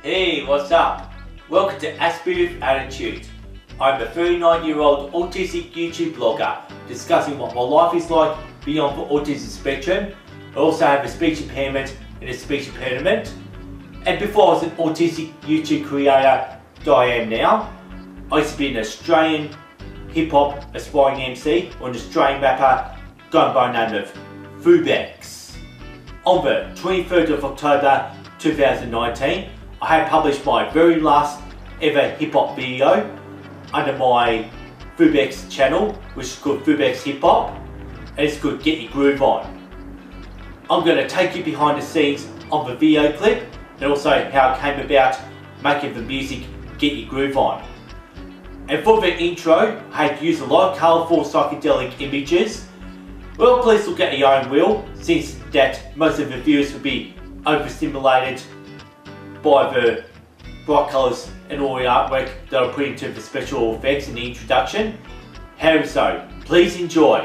Hey, what's up? Welcome to Aspie with Attitude. I'm a 39-year-old autistic YouTube blogger discussing what my life is like beyond the autism spectrum. I also have a speech impairment and a speech impediment. And before I was an autistic YouTube creator that I am now, I used to be an Australian hip-hop aspiring MC or an Australian rapper going by the name of Fubex. On the 23rd of October 2019, I had published my very last ever hip hop video under my Fubex channel, which is called Fubex Hip Hop, and it's called Get Your Groove On. I'm going to take you behind the scenes of the video clip and also how it came about making the music Get Your Groove On. And for the intro, I had used a lot of colourful psychedelic images. Well, please look at your own will, since that most of the viewers will be overstimulated by the bright colours and all the artwork that I put into the special effects in the introduction. However, so please enjoy.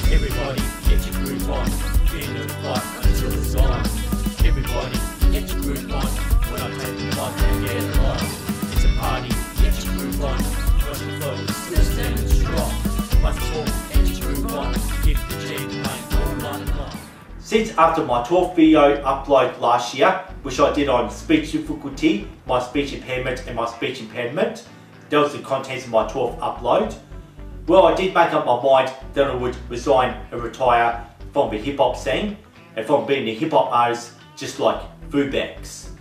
Everybody get your groove on, feel the fight until it's on. Everybody get your groove on, when I take the mic and get it on. It's a party, get your groove on, rush the flow, still standing strong. Once more, get your groove on, give the G playing all night long. Since after my 12th video upload last year, which I did on speech difficulty, my speech impairment and my speech impediment, that was the contents of my 12th upload. Well, I did make up my mind that I would resign and retire from the hip hop scene and from being a hip hop artist just like Fubex.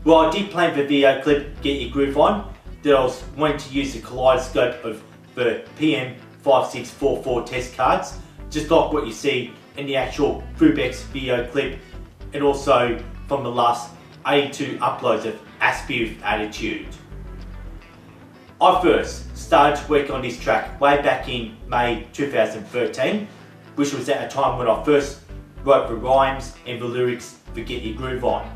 Well, I did plan the video clip Get Your Groove On that I was wanting to use the kaleidoscope of the PM5644 test cards, just like what you see in the actual Fubex video clip and also from the last 82 uploads of Aspie with Attitude. I first started to work on this track way back in May 2013, which was at a time when I first wrote the rhymes and the lyrics for Get Your Groove On.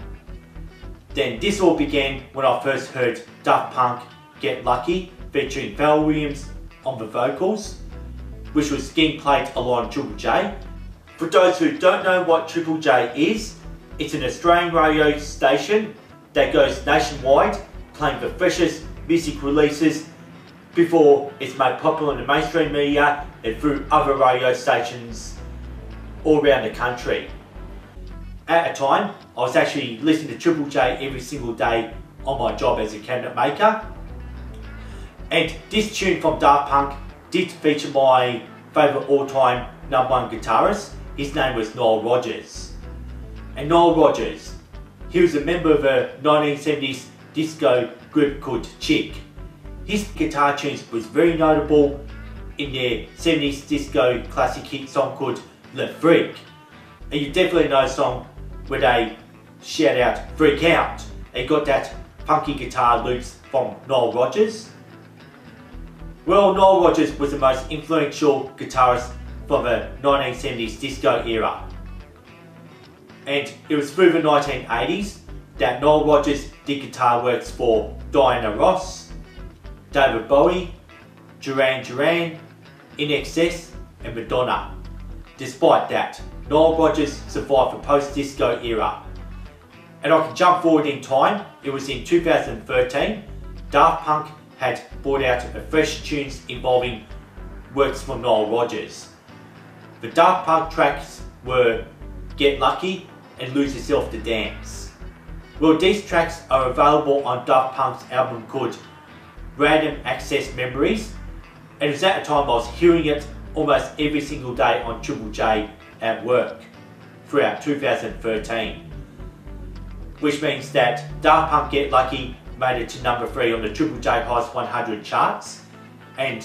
Then this all began when I first heard Daft Punk Get Lucky featuring Pharrell Williams on the vocals, which was getting played along Triple J. For those who don't know what Triple J is, it's an Australian radio station that goes nationwide playing the freshest music releases before it's made popular in the mainstream media and through other radio stations all around the country. At a time, I was actually listening to Triple J every single day on my job as a cabinet maker. And this tune from Daft Punk did feature my favourite all-time #1 guitarist. His name was Nile Rodgers. And Nile Rodgers, he was a member of a 1970s disco group called Chic. His guitar tunes was very notable in their 70s disco classic hit song called Le Freak. And you definitely know a song where they shout out "Freak Out." They got that funky guitar loops from Nile Rodgers. Well, Nile Rodgers was the most influential guitarist from the 1970s disco era. And it was through the 1980s that Nile Rodgers did guitar works for Diana Ross, David Bowie, Duran Duran, INXS and Madonna. Despite that, Nile Rodgers survived the post-disco era. And I can jump forward in time. It was in 2013, Daft Punk had brought out a fresh tunes involving works from Nile Rodgers. The Daft Punk tracks were Get Lucky and Lose Yourself to Dance. Well, these tracks are available on Daft Punk's album called Random Access Memories, and it was at a time I was hearing it almost every single day on Triple J at work throughout 2013. Which means that Daft Punk Get Lucky made it to #3 on the Triple J Hottest 100 charts, and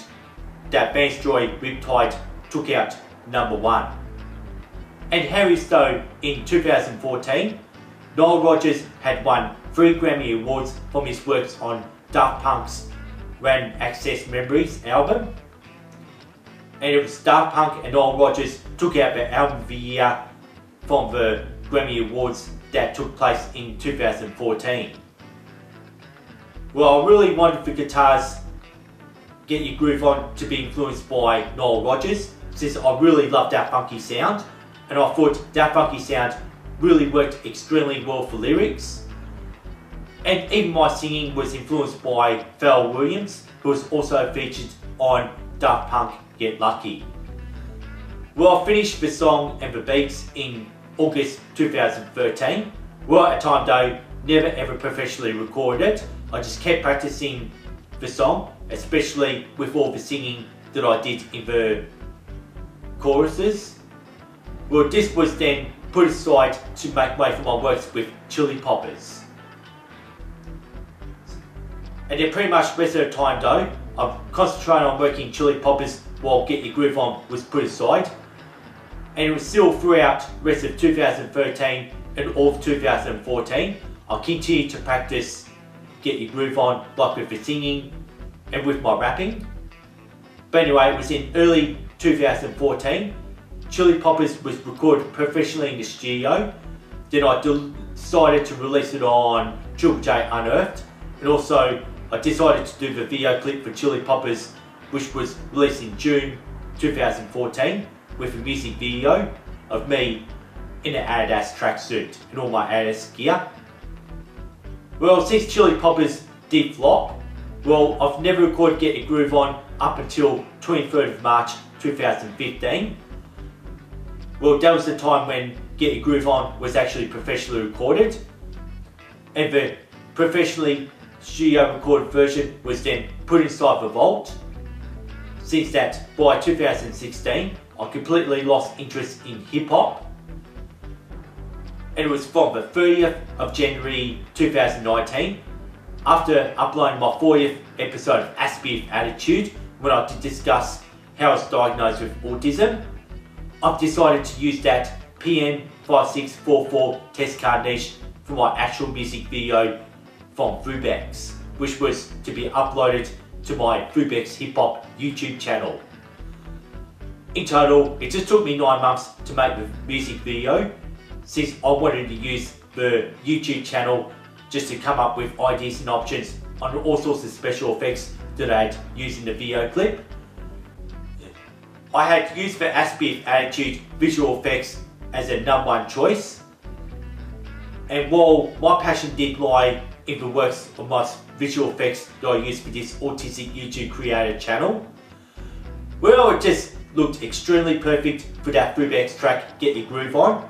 that Vance Joy Riptide took out #1. And Harry Stone in 2014, Nile Rodgers had won 3 Grammy Awards from his works on Daft Punk's Random Access Memories album. And it was Daft Punk and Nile Rodgers took out the Album of the Year from the Grammy Awards that took place in 2014. Well, I really wanted the guitars Get Your Groove On to be influenced by Nile Rodgers, since I really love that funky sound. and I thought that funky sound really worked extremely well for lyrics. And even my singing was influenced by Pharrell Williams, who was also featured on Daft Punk Get Lucky. Well, I finished the song and the beats in August 2013. Well, at the time though, never ever professionally recorded it. I just kept practicing the song, especially with all the singing that I did in the choruses. Well, this was then put aside to make way for my works with Chili Poppers. And then pretty much the rest of the time though, I've concentrated on working Chili Poppers while Get Your Groove On was put aside. And it was still throughout the rest of 2013 and all of 2014, I continued to practice Get Your Groove On, like with the singing and with my rapping. But anyway, it was in early 2014, Chili Poppers was recorded professionally in the studio. Then I decided to release it on Triple J Unearthed, and also I decided to do the video clip for Chili Poppers, which was released in June 2014, with a music video of me in an Adidas tracksuit and all my Adidas gear. Well, since Chili Poppers did flop, well, I've never recorded Get Your Groove On up until 23rd of March 2015. Well, that was the time when Get Your Groove On was actually professionally recorded, and the professionally studio recorded version was then put inside the vault. Since that, by 2016, I completely lost interest in hip hop. And it was from the 30th of January 2019, after uploading my 40th episode of Ask Me With Attitude, when I did discuss how I was diagnosed with autism, I've decided to use that PM5644 test card niche for my actual music video from Fubex, which was to be uploaded to my Fubex Hip Hop YouTube channel. In total, it just took me 9 months to make the music video, since I wanted to use the YouTube channel just to come up with ideas and options on all sorts of special effects that I'd used in the video clip. I had used the Ask Me With Attitude visual effects as a #1 choice, and while my passion did lie in the works of my visual effects that I used for this autistic YouTube creator channel, well, it just looked extremely perfect for that Fubex track Get Your Groove On,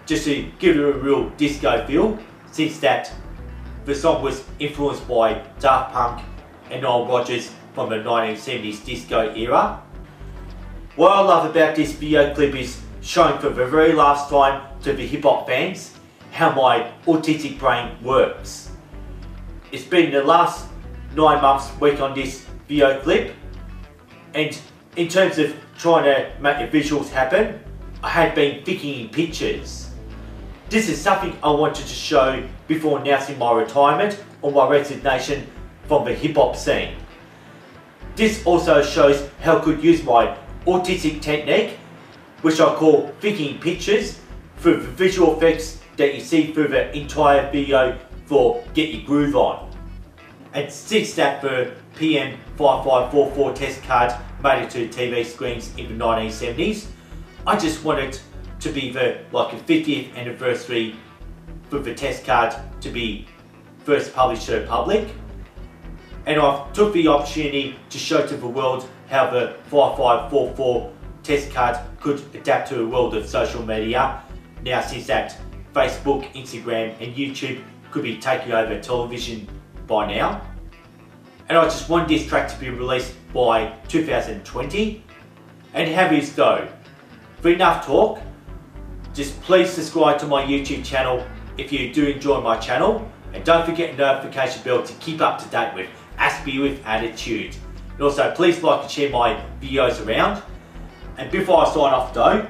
just to give it a real disco feel, since that the song was influenced by Daft Punk and Nile Rodgers from the 1970s disco era. What I love about this video clip is showing for the very last time to the hip hop fans how my autistic brain works. It's been the last 9 months working on this video clip, and in terms of trying to make the visuals happen, I had been thinking in pictures. This is something I wanted to show before announcing my retirement or my resignation from the hip hop scene. This also shows how I could use my autistic technique, which I call thinking in pictures, for the visual effects that you see through the entire video for Get Your Groove On. And since that the PM5544 test card made it to TV screens in the 1970s, I just wanted to be the 50th anniversary for the test card to be first published to the public. And I took the opportunity to show to the world how the 5544 test card could adapt to the world of social media, now since that Facebook, Instagram and YouTube could be taking over television by now. And I just wanted this track to be released by 2020. And have this though, for enough talk, just please subscribe to my YouTube channel if you do enjoy my channel, and don't forget the notification bell to keep up to date with Ask Me With Attitude. And also please like and share my videos around. And before I sign off though,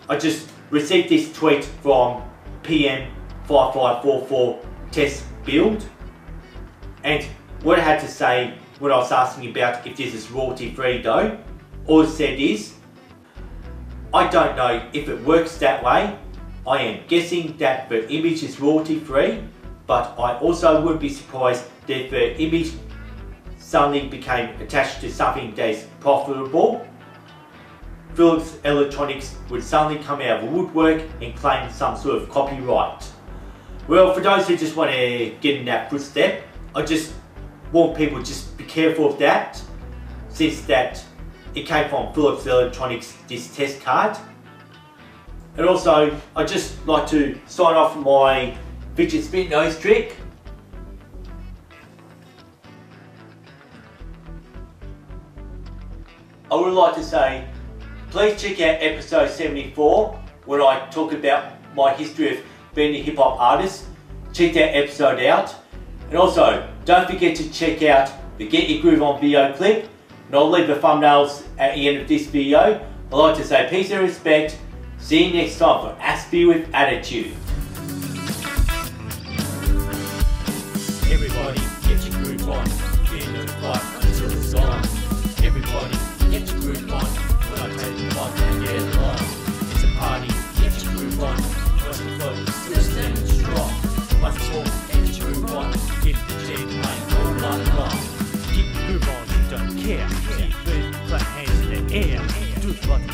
I just received this tweet from PM5544 test build, and what I had to say when I was asking about if this is royalty free though, all it said is, I don't know if it works that way. I am guessing that the image is royalty free, but I also wouldn't be surprised that if the image suddenly became attached to something that is profitable, Philips Electronics would suddenly come out of the woodwork and claim some sort of copyright. Well, for those who just want to get in that footstep, I just want people to just be careful of that, since that it came from Philips Electronics, this test card. And also, I'd just like to sign off my fidget spin nose trick. I would like to say, please check out episode 74 when I talk about my history of being a hip hop artist. Check that episode out. And also, don't forget to check out the Get Your Groove On video clip. And I'll leave the thumbnails at the end of this video. I'd like to say peace and respect. See you next time for Aspie with Attitude. Everybody get your groove on, in the fight until it's on. Everybody get your groove on, when I take the mic and get live. It's a party, get your groove on, first the focus, still standing strong. Once it's all, get your groove on, get the jam playing all night long. Get your groove on, you don't care, keep it, clap hands in the air, do it like